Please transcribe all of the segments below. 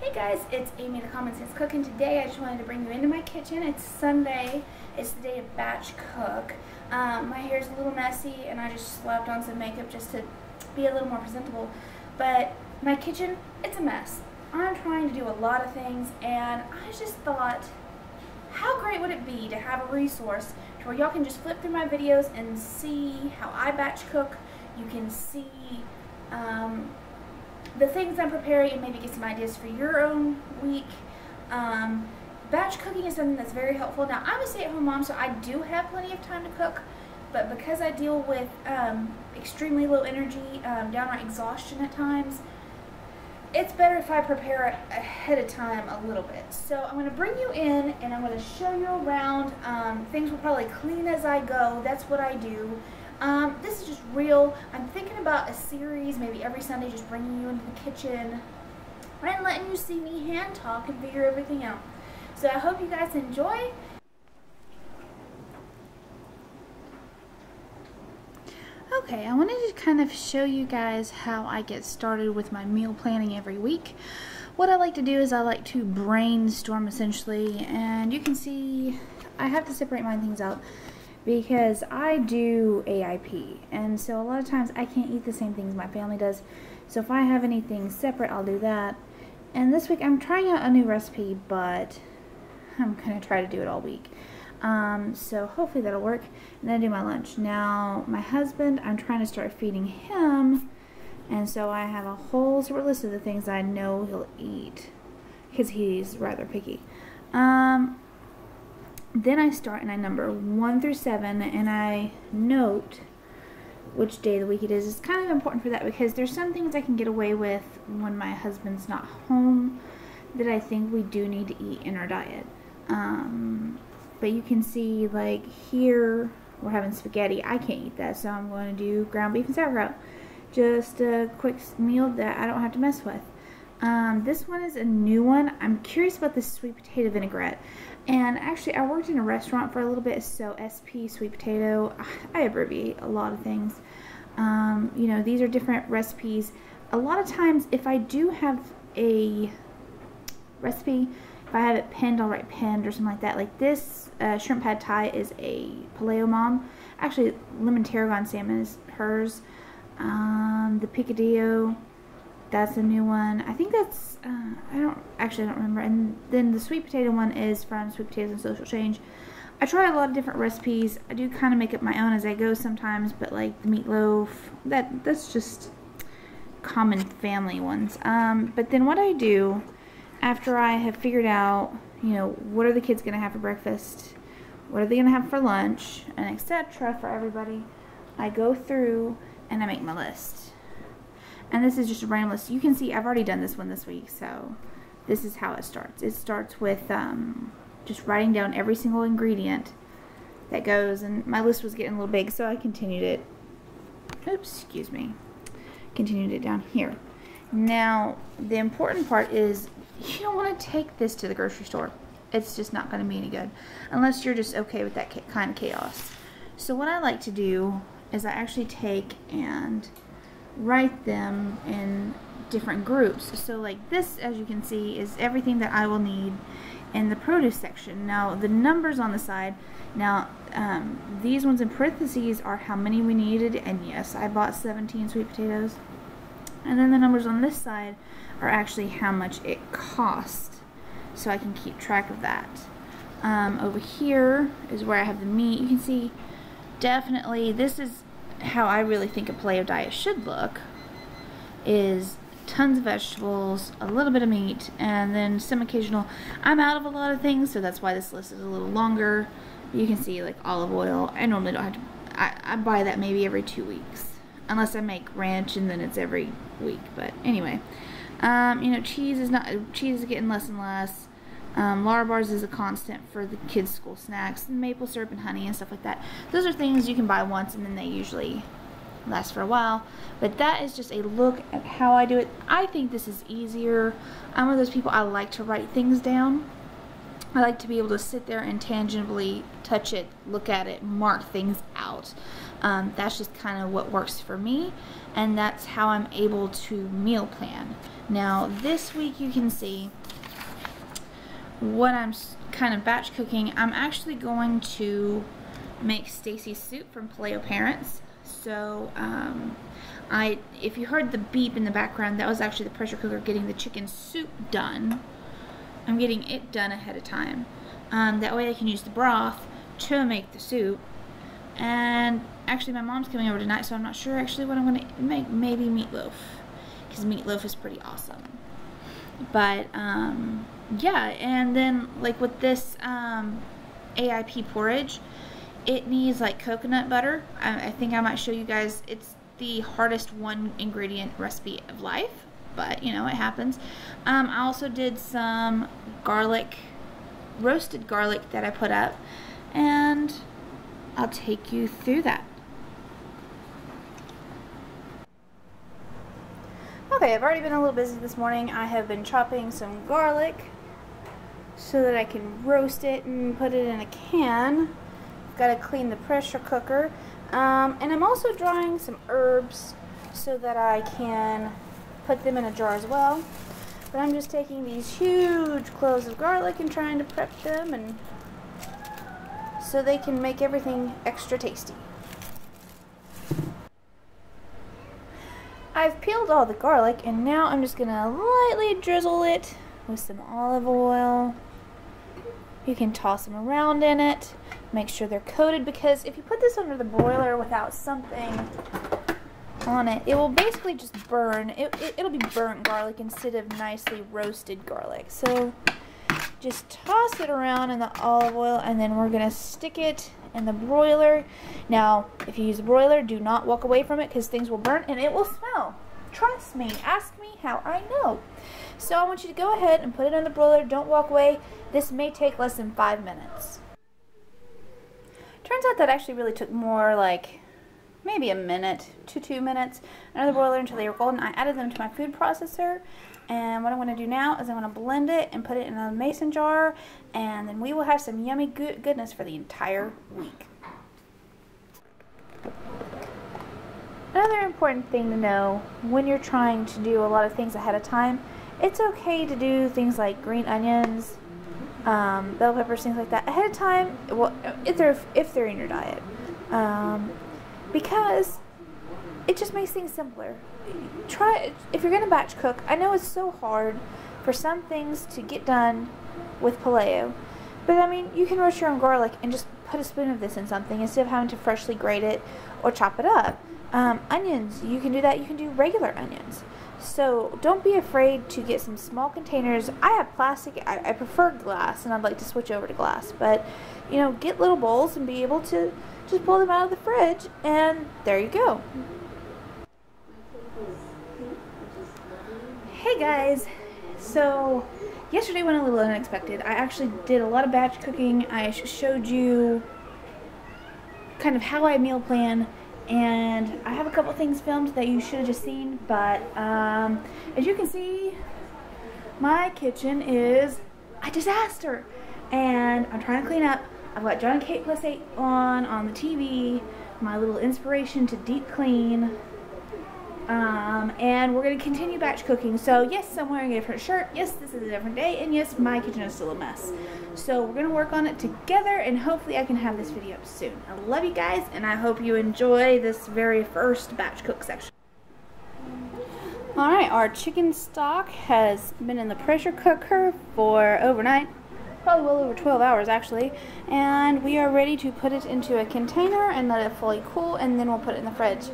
Hey guys, it's Amy the Common Sense Cook, and today I just wanted to bring you into my kitchen. It's Sunday. It's the day to batch cook. My hair's a little messy and I just slapped on some makeup just to be a little more presentable. But my kitchen, it's a mess. I'm trying to do a lot of things and I just thought, how great would it be to have a resource to where y'all can just flip through my videos and see how I batch cook. You can see the things I'm preparing and maybe get some ideas for your own week. Batch cooking is something that's very helpful. Now, I'm a stay-at-home mom, so I do have plenty of time to cook, but because I deal with extremely low energy, downright exhaustion at times, it's better if I prepare ahead of time a little bit. So I'm going to bring you in and I'm going to show you around. Things will probably clean as I go. That's what I do. This is just real. I'm thinking about a series, maybe every Sunday, just bringing you into the kitchen and letting you see me hand talk and figure everything out. So I hope you guys enjoy. Okay, I wanted to kind of show you guys how I get started with my meal planning every week. What I like to do is I like to brainstorm essentially, and you can see I have to separate my things out because I do AIP, and so a lot of times I can't eat the same things my family does. So if I have anything separate, I'll do that. And this week I'm trying out a new recipe, but I'm going to try to do it all week. So hopefully that'll work. And then I do my lunch. Now, my husband, I'm trying to start feeding him, and so I have a whole separate list of the things I know he'll eat because he's rather picky. Then I start and I number 1 through 7 and I note which day of the week it is. It's kind of important for that because there's some things I can get away with when my husband's not home that I think we do need to eat in our diet. But you can see, like, here we're having spaghetti. I can't eat that, so I'm going to do ground beef and sauerkraut. Just a quick meal that I don't have to mess with. This one is a new one. I'm curious about this sweet potato vinaigrette. And actually, I worked in a restaurant for a little bit, so SP sweet potato. I abbreviate a lot of things. You know, these are different recipes. A lot of times, if I do have a recipe, if I have it pinned, I'll write pinned or something like that. Like this shrimp pad thai is a Paleo Mom. Actually, lemon tarragon salmon is hers. The picadillo, that's a new one. I think that's, I don't remember. And then the sweet potato one is from Sweet Potatoes and Social Change. I try a lot of different recipes. I do kind of make up my own as I go sometimes, but like the meatloaf, that's just common family ones. But then what I do after I have figured out, you know, what are the kids going to have for breakfast, what are they going to have for lunch, and etc. for everybody, I go through and I make my list. And this is just a random list. You can see I've already done this one this week, so this is how it starts. It starts with just writing down every single ingredient that goes, and my list was getting a little big, so I continued it. Oops, excuse me. Continued it down here. Now, the important part is you don't want to take this to the grocery store. It's just not going to be any good unless you're just okay with that kind of chaos. So what I like to do is I actually take and write them in different groups. So like this, as you can see, is everything that I will need in the produce section. Now the numbers on the side, now these ones in parentheses are how many we needed, and yes, I bought 17 sweet potatoes. And then the numbers on this side are actually how much it cost, so I can keep track of that. Over here is where I have the meat. You can see definitely this is how I really think a paleo diet should look, is tons of vegetables, a little bit of meat, and then some occasional. I'm out of a lot of things, so that's why this list is a little longer. You can see like olive oil. I normally don't have to, I buy that maybe every 2 weeks, unless I make ranch and then it's every week. But anyway, you know, cheese is getting less and less. Larbars is a constant for the kids' school snacks, and maple syrup and honey and stuff like that. Those are things you can buy once and then they usually last for a while. But that is just a look at how I do it. I think this is easier. I'm one of those people, I like to write things down. I like to be able to sit there and tangibly touch it, look at it, mark things out. That's just kind of what works for me, and that's how I'm able to meal plan. Now this week you can see what I'm kind of batch cooking. I'm actually going to make Stacy's soup from Paleo Parents. So if you heard the beep in the background, that was actually the pressure cooker getting the chicken soup done. I'm getting it done ahead of time. That way I can use the broth to make the soup. And actually my mom's coming over tonight, so I'm not sure actually what I'm going to make. Maybe meatloaf, because meatloaf is pretty awesome. But yeah, and then like with this AIP porridge, it needs like coconut butter. I think I might show you guys. It's the hardest one ingredient recipe of life, but you know, it happens. I also did some garlic, roasted garlic that I put up, and I'll take you through that. Okay, I've already been a little busy this morning. I have been chopping some garlic so that I can roast it and put it in a can. Got to clean the pressure cooker. And I'm also drying some herbs so that I can put them in a jar as well. But I'm just taking these huge cloves of garlic and trying to prep them, and so they can make everything extra tasty. I've peeled all the garlic, and now I'm just going to lightly drizzle it with some olive oil. You can toss them around in it. Make sure they're coated, because if you put this under the broiler without something on it, it will basically just burn. It'll be burnt garlic instead of nicely roasted garlic. So just toss it around in the olive oil, and then we're going to stick it in the broiler. Now, if you use the broiler, do not walk away from it, because things will burn and it will smell. Trust me. Ask me how I know. So I want you to go ahead and put it in the broiler. Don't walk away. This may take less than 5 minutes. Turns out that actually really took more, like maybe a minute to 2 minutes under the broiler until they were golden. I added them to my food processor, and what I'm going to do now is I'm going to blend it and put it in a mason jar, and then we will have some yummy goodness for the entire week. Another important thing to know when you're trying to do a lot of things ahead of time, it's okay to do things like green onions, bell peppers, things like that ahead of time. Well, if they're in your diet, because it just makes things simpler. Try, if you're gonna batch cook. I know it's so hard for some things to get done with Paleo, but I mean, you can roast your own garlic and just put a spoon of this in something instead of having to freshly grate it or chop it up. Onions, you can do that. You can do regular onions. So don't be afraid to get some small containers. I have plastic. I prefer glass, and I'd like to switch over to glass. But, you know, get little bowls and be able to just pull them out of the fridge, and there you go. Hey guys, so yesterday went a little unexpected. I actually did a lot of batch cooking. I showed you kind of how I meal plan, and I have a couple things filmed that you should have just seen, but as you can see, my kitchen is a disaster, and I'm trying to clean up. I've got John and Kate Plus 8 on the TV, my little inspiration to deep clean, and we're going to continue batch cooking. So yes, I'm wearing a different shirt, yes, this is a different day, and yes, my kitchen is still a mess. So we're going to work on it together, and hopefully I can have this video up soon. I love you guys, and I hope you enjoy this very first batch cook section. Alright, our chicken stock has been in the pressure cooker for overnight, probably well over 12 hours actually, and we are ready to put it into a container and let it fully cool, and then we'll put it in the fridge.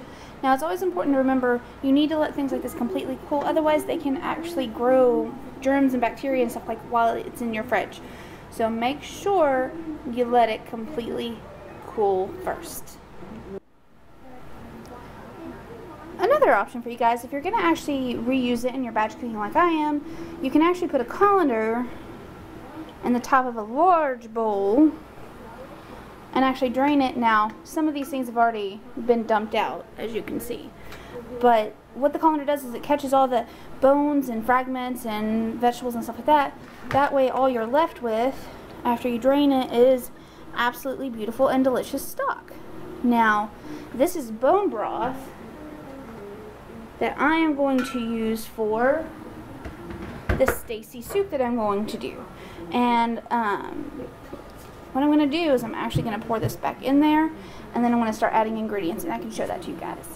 Now, it's always important to remember you need to let things like this completely cool, otherwise they can actually grow germs and bacteria and stuff like while it's in your fridge. So make sure you let it completely cool first. Another option for you guys, if you're going to actually reuse it in your batch cooking like I am, you can actually put a colander in the top of a large bowl and actually drain it. Now, some of these things have already been dumped out, as you can see. But what the colander does is it catches all the bones and fragments and vegetables and stuff like that. That way, all you're left with, after you drain it, is absolutely beautiful and delicious stock. Now, this is bone broth that I am going to use for the Stacy soup that I'm going to do. And what I'm going to do is I'm actually going to pour this back in there, and then I'm going to start adding ingredients, and I can show that to you guys.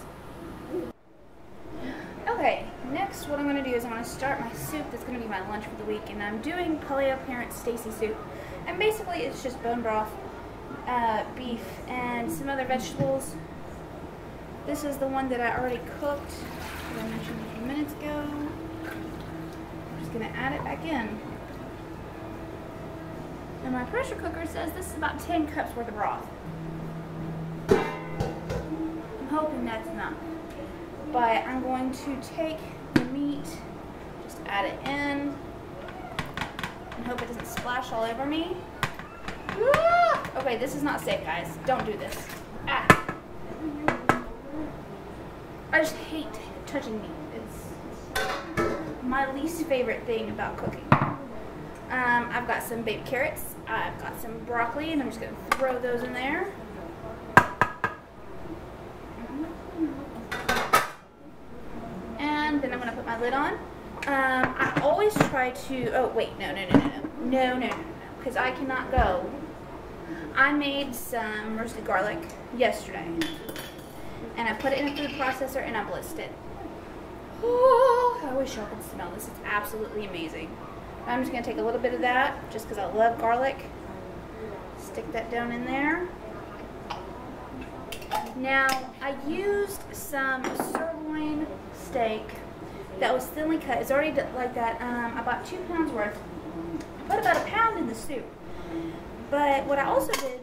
Okay, next what I'm going to do is I'm going to start my soup that's going to be my lunch for the week, and I'm doing Paleo Parent Stacy soup. And basically it's just bone broth, beef, and some other vegetables. This is the one that I already cooked, that I mentioned a few minutes ago. I'm just going to add it back in. And my pressure cooker says this is about 10 cups worth of broth. I'm hoping that's enough. But I'm going to take the meat, just add it in, and hope it doesn't splash all over me. Ah! Okay, this is not safe, guys. Don't do this. Ah. I just hate touching meat. It's my least favorite thing about cooking. I've got some baby carrots, I've got some broccoli, and I'm just going to throw those in there. And then I'm going to put my lid on. I always try to, oh wait, no, because I cannot go. I made some roasted garlic yesterday, and I put it in a food processor and I blitzed it. Oh, I wish y'all could smell this. It's absolutely amazing. I'm just going to take a little bit of that, just because I love garlic. Stick that down in there. Now, I used some sirloin steak that was thinly cut. It's already like that. I bought 2 pounds worth. I put about a pound in the soup. But what I also did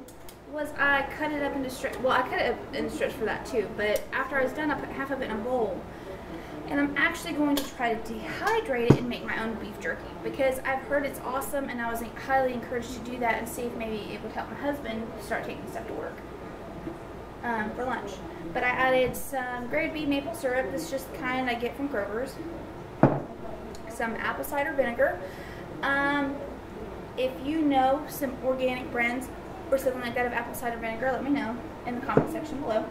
was I cut it up into strips. Well, I cut it up into strips for that too. But after I was done, I put half of it in a bowl. And I'm actually going to try to dehydrate it and make my own beef jerky, because I've heard it's awesome, and I was highly encouraged to do that and see if maybe it would help my husband start taking stuff to work for lunch. But I added some grade B maple syrup. This is just the kind I get from Kroger's. Some apple cider vinegar. If you know some organic brands or something like that of apple cider vinegar, let me know in the comment section below.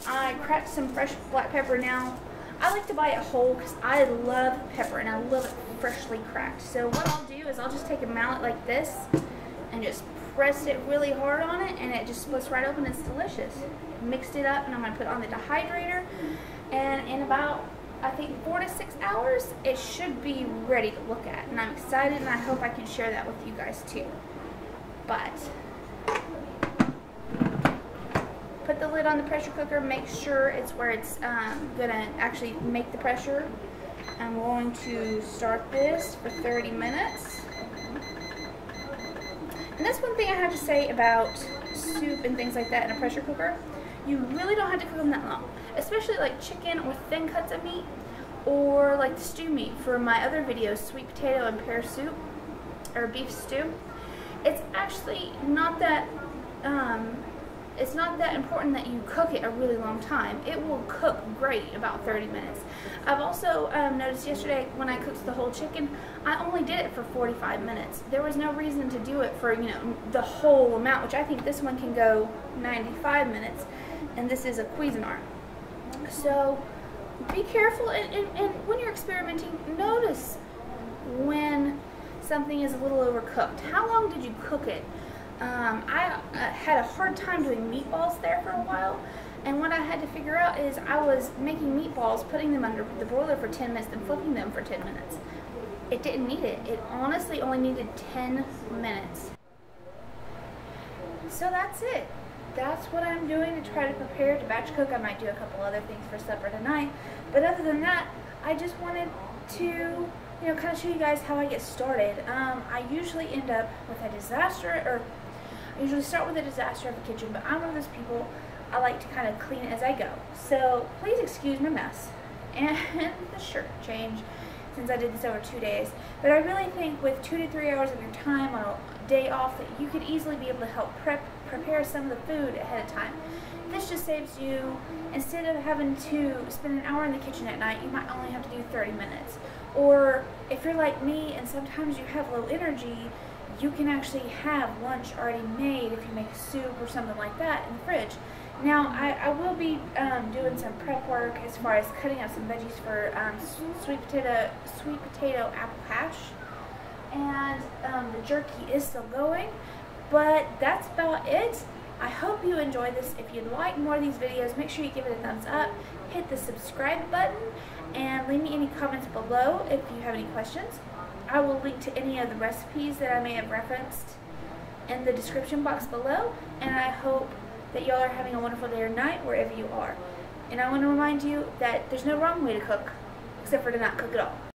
I cracked some fresh black pepper. Now, I like to buy it whole because I love pepper and I love it freshly cracked. So what I'll do is I'll just take a mallet like this and just press it really hard on it, and it just splits right open. It's delicious. Mixed it up, and I'm going to put it on the dehydrator, and in about, I think, 4 to 6 hours, it should be ready to look at. And I'm excited, and I hope I can share that with you guys too. But put the lid on the pressure cooker, make sure it's where it's going to actually make the pressure. I'm going to start this for 30 minutes. And that's one thing I have to say about soup and things like that in a pressure cooker. You really don't have to cook them that long, especially like chicken or thin cuts of meat, or like the stew meat for my other videos, sweet potato and pear soup, or beef stew. It's actually not that it's not that important that you cook it a really long time. It will cook great about 30 minutes. I've also noticed yesterday when I cooked the whole chicken, I only did it for 45 minutes. There was no reason to do it for, the whole amount, which I think this one can go 95 minutes, and this is a Cuisinart. So be careful, and when you're experimenting, notice when something is a little overcooked. How long did you cook it? I had a hard time doing meatballs there for a while, and what I had to figure out is I was making meatballs, putting them under the broiler for 10 minutes, then flipping them for 10 minutes. It didn't need it. It honestly only needed 10 minutes. So that's it. That's what I'm doing to try to prepare to batch cook. I might do a couple other things for supper tonight, but other than that, I just wanted to kind of show you guys how I get started. I usually end up with a disaster, or I usually start with a disaster of the kitchen, but I'm one of those people, I like to kind of clean it as I go. So please excuse my mess and the shirt change, since I did this over 2 days. But I really think with 2 to 3 hours of your time on a day off, that you could easily be able to help prepare some of the food ahead of time. This just saves you, instead of having to spend an hour in the kitchen at night, you might only have to do 30 minutes. Or if you're like me and sometimes you have low energy, you can actually have lunch already made if you make a soup or something like that in the fridge. Now, I will be doing some prep work as far as cutting up some veggies for sweet potato apple hash. And the jerky is still going. But that's about it. I hope you enjoyed this. If you'd like more of these videos, make sure you give it a thumbs up, hit the subscribe button, and leave me any comments below if you have any questions. I will link to any of the recipes that I may have referenced in the description box below, and I hope that y'all are having a wonderful day or night wherever you are. And I want to remind you that there's no wrong way to cook, except for to not cook at all.